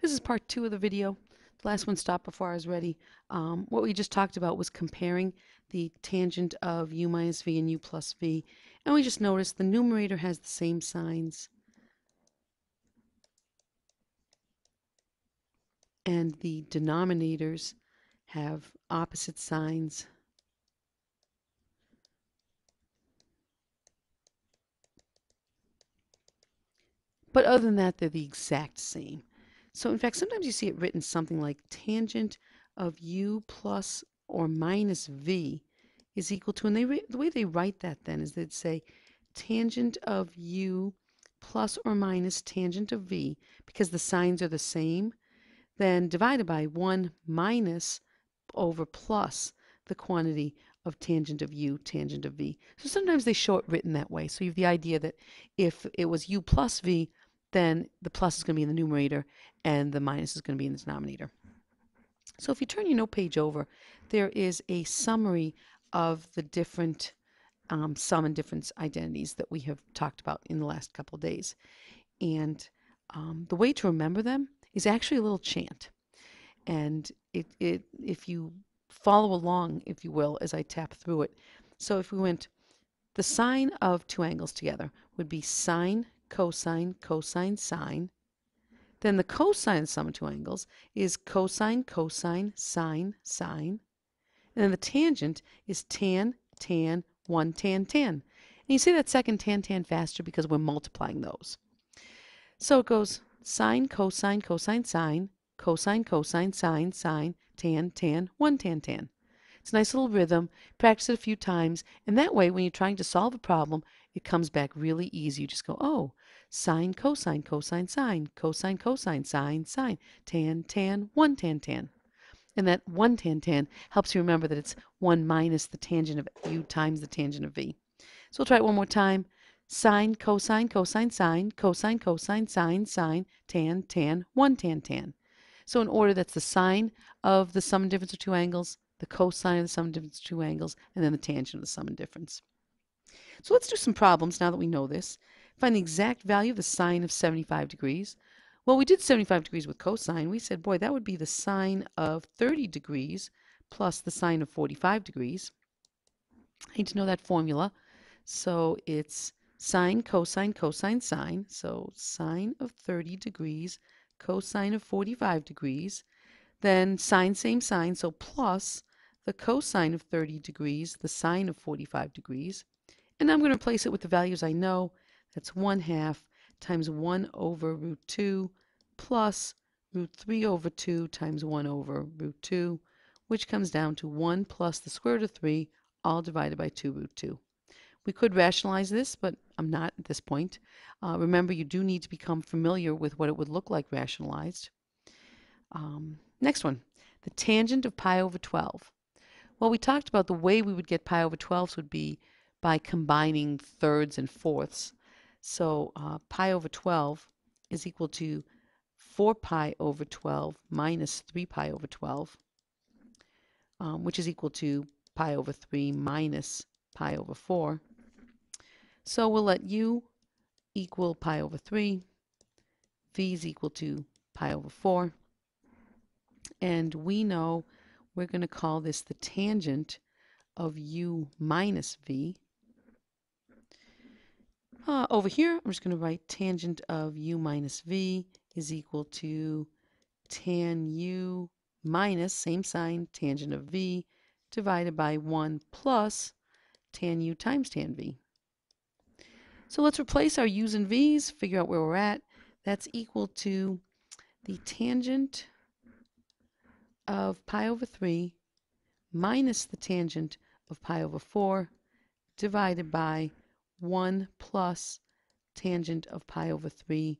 This is part 2 of the video. The last one stopped before I was ready. What we just talked about was comparing the tangent of u minus v and u plus v. And we just noticed the numerator has the same signs and the denominators have opposite signs. But other than that, they're the exact same. So in fact, sometimes you see it written something like tangent of u plus or minus v is equal to, and the way they write that then is they'd say tangent of u plus or minus tangent of v, because the signs are the same, then divided by 1 minus over plus the quantity of tangent of u, tangent of v. So sometimes they show it written that way. So you have the idea that if it was u plus v, then the plus is going to be in the numerator and the minus is going to be in the denominator. So if you turn your note page over, there is a summary of the different sum and difference identities that we have talked about in the last couple of days. And the way to remember them is actually a little chant. And if you follow along, if you will, as I tap through it. So if we went, the sine of two angles together would be sine, cosine, cosine, sine. Then the cosine of the sum of two angles is cosine, cosine, sine, sine. And then the tangent is tan, tan, 1 tan, tan. And you say that second tan, tan faster because we're multiplying those. So it goes sine, cosine, cosine, sine, cosine, cosine, sine, sine, tan, tan, 1 tan, tan. It's a nice little rhythm. Practice it a few times, and that way when you're trying to solve a problem, it comes back really easy. You just go, oh, sine, cosine, cosine, sine, cosine, cosine, sine, sine, tan, tan, 1 tan, tan. And that 1 tan, tan helps you remember that it's 1 minus the tangent of u times the tangent of v. So we'll try it one more time. Sine, cosine, cosine, sine, cosine, cosine, sine, sine, tan, tan, 1 tan, tan. So in order, that's the sine of the sum and difference of two angles, the cosine of the sum and difference of two angles, and then the tangent of the sum and difference. So let's do some problems now that we know this. Find the exact value of the sine of 75 degrees. Well, we did 75 degrees with cosine. We said, boy, that would be the sine of 30 degrees plus the sine of 45 degrees. I need to know that formula. So it's sine, cosine, cosine, sine. So sine of 30 degrees, cosine of 45 degrees. Then sine, same sign, so plus the cosine of 30 degrees, the sine of 45 degrees. And I'm going to replace it with the values I know. That's 1/2 times 1 over root 2 plus root 3 over 2 times 1 over root 2, which comes down to 1 plus the square root of 3, all divided by 2 root 2. We could rationalize this, but I'm not at this point. Remember, you do need to become familiar with what it would look like rationalized. Next one, the tangent of pi over 12. Well, we talked about the way we would get pi over 12 would be by combining thirds and fourths. So pi over 12 is equal to 4 pi over 12 minus 3 pi over 12, which is equal to pi over 3 minus pi over 4. So we'll let u equal pi over 3, v is equal to pi over 4, and we know we're going to call this the tangent of u minus v. Over here, I'm just going to write tangent of u minus v is equal to tan u minus, same sign, tangent of v, divided by 1 plus tan u times tan v. So let's replace our u's and v's, figure out where we're at. That's equal to the tangent of pi over 3 minus the tangent of pi over 4 divided by 1 plus tangent of pi over 3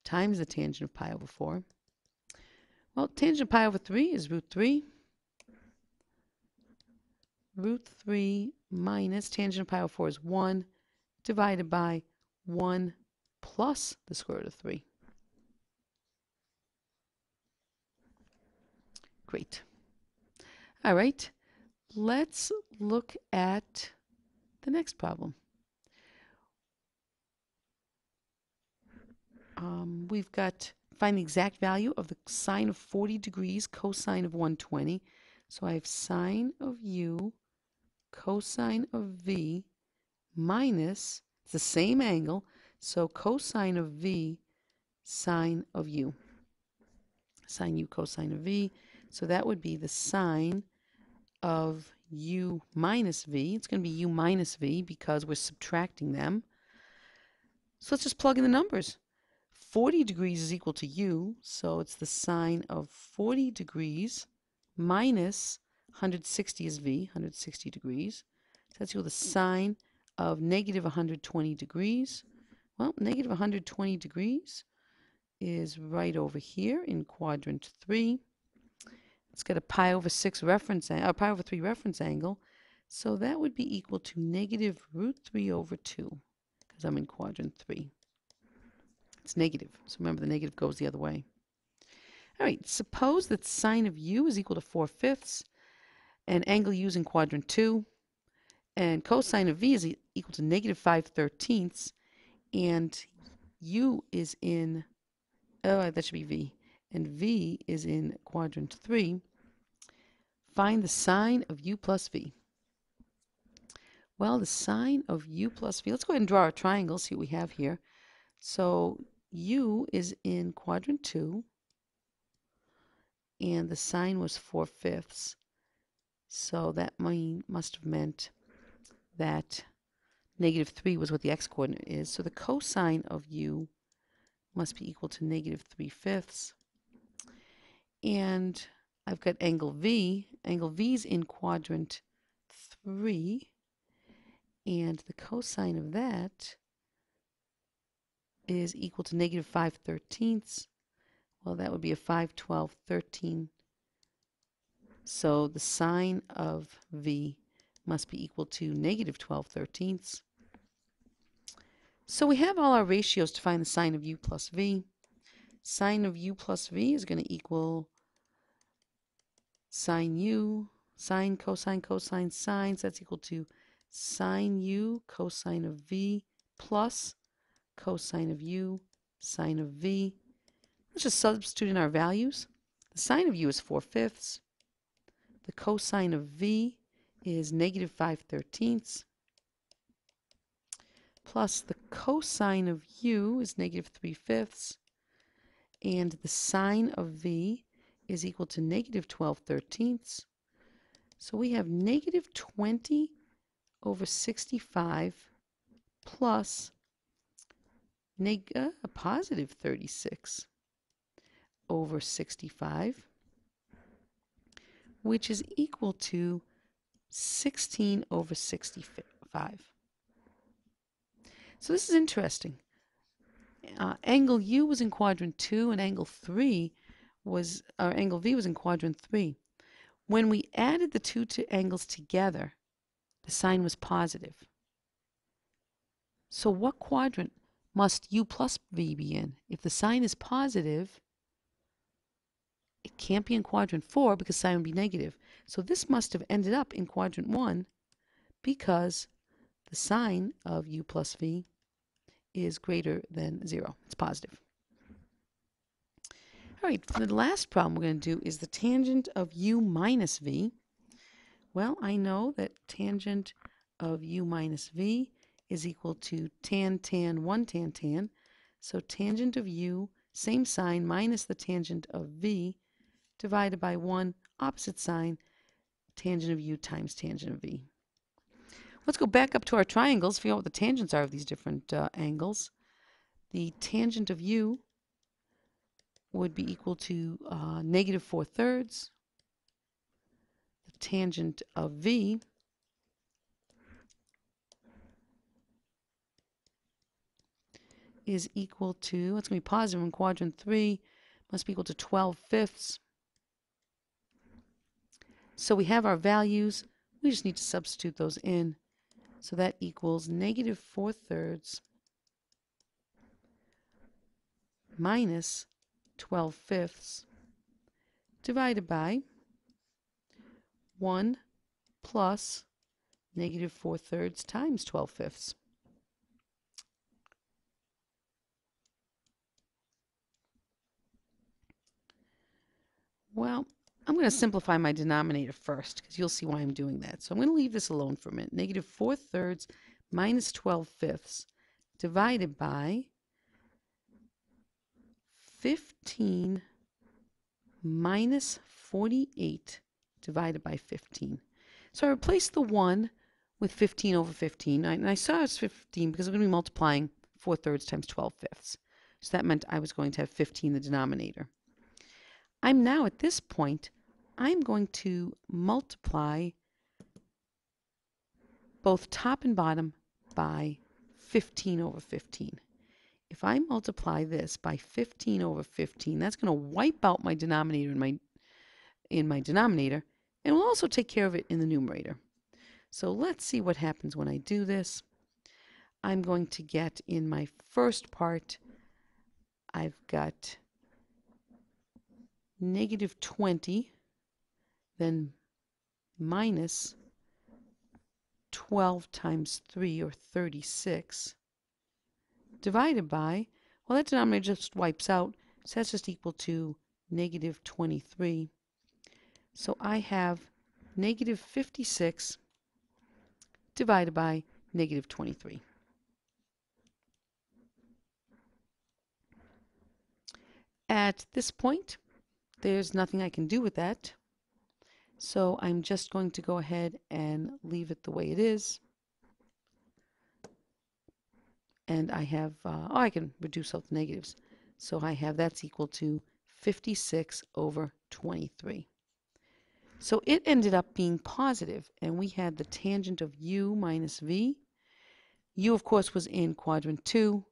times the tangent of pi over 4. Well, tangent of pi over 3 is root 3. Root 3 minus tangent of pi over 4 is 1 divided by 1 plus the square root of 3. Great. All right, let's look at the next problem. We've got find the exact value of the sine of 40 degrees cosine of 120. So I have sine of u cosine of v minus, it's the same angle, so cosine of v sine of u. Sine u cosine of v. So that would be the sine of u minus v. It's going to be u minus v because we're subtracting them. So let's just plug in the numbers. 40 degrees is equal to u, so it's the sine of 40 degrees minus 160 is v, 160 degrees. So that's equal to the sine of negative 120 degrees. Well, negative 120 degrees is right over here in quadrant 3. It's got a pi over 3 reference angle. So that would be equal to negative root 3 over 2, because I'm in quadrant 3. It's negative, so remember the negative goes the other way. All right, suppose that sine of u is equal to 4/5, and angle u is in quadrant 2, and cosine of v is equal to negative 5/13, and u is in, that should be v, and v is in quadrant 3. Find the sine of u plus v. Well, the sine of u plus v, let's go ahead and draw our triangle, see what we have here. So u is in quadrant 2, and the sine was 4/5. So that must have meant that negative 3 was what the x-coordinate is. So the cosine of u must be equal to negative 3/5. And I've got angle v. Angle v is in quadrant 3. And the cosine of that is equal to negative 5/13. Well, that would be a 5/12/13. So the sine of v must be equal to negative 12/13. So we have all our ratios to find the sine of u plus v. Sine of u plus v is going to equal sine u, sine, cosine, cosine, sine. So that's equal to sine u cosine of v plus cosine of u sine of v. Let's just substitute in our values. The sine of u is 4/5. The cosine of v is negative 5/13. Plus the cosine of u is negative 3/5. And the sine of v is equal to negative 12/13. So we have negative 20 over 65 plus a positive 36 over 65, which is equal to 16 over 65. So this is interesting. Angle u was in quadrant 2, and angle v was in quadrant 3. When we added the two angles together, the sign was positive. So what quadrant must u plus v be in? If the sign is positive, it can't be in quadrant 4 because sign would be negative. So this must have ended up in quadrant 1 because the sign of u plus v is greater than 0. It's positive. All right, for the last problem we're going to do is the tangent of u minus v. Well, I know that tangent of u minus v is equal to tan, 1 tan. So tangent of u, same sign, minus the tangent of v, divided by 1, opposite sign, tangent of u times tangent of v. Let's go back up to our triangles, figure out what the tangents are of these different angles. The tangent of u would be equal to negative 4/3. The tangent of v is equal to, it's going to be positive in quadrant 3, must be equal to 12/5. So we have our values. We just need to substitute those in. So that equals negative 4/3 minus 12/5 divided by 1 plus negative 4/3 times 12/5. Well, I'm going to simplify my denominator first because you'll see why I'm doing that. So I'm going to leave this alone for a minute. Negative 4/3 minus 12/5 divided by 15 minus 48 divided by 15. So I replaced the 1 with 15 over 15. And I saw it's 15 because I'm going to be multiplying 4/3 times 12/5. So that meant I was going to have 15 in the denominator. I'm now at this point, I'm going to multiply both top and bottom by 15 over 15. If I multiply this by 15 over 15, that's going to wipe out my denominator in my denominator, and will also take care of it in the numerator. So let's see what happens when I do this. I'm going to get in my first part, I've got negative 20, then minus 12 times 3, or 36, divided by, well, that denominator just wipes out, so that's just equal to negative 23. So I have negative 56 divided by negative 23. At this point, there's nothing I can do with that. So I'm just going to go ahead and leave it the way it is. And I have, I can reduce out the negatives. So I have that's equal to 56 over 23. So it ended up being positive, and we had the tangent of u minus v. U, of course, was in quadrant 2.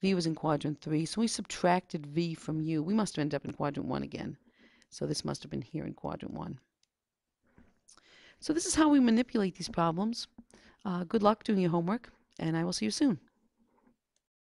V was in quadrant 3. So we subtracted v from u. We must have ended up in quadrant 1 again. So this must have been here in quadrant 1. So this is how we manipulate these problems. Good luck doing your homework, and I will see you soon.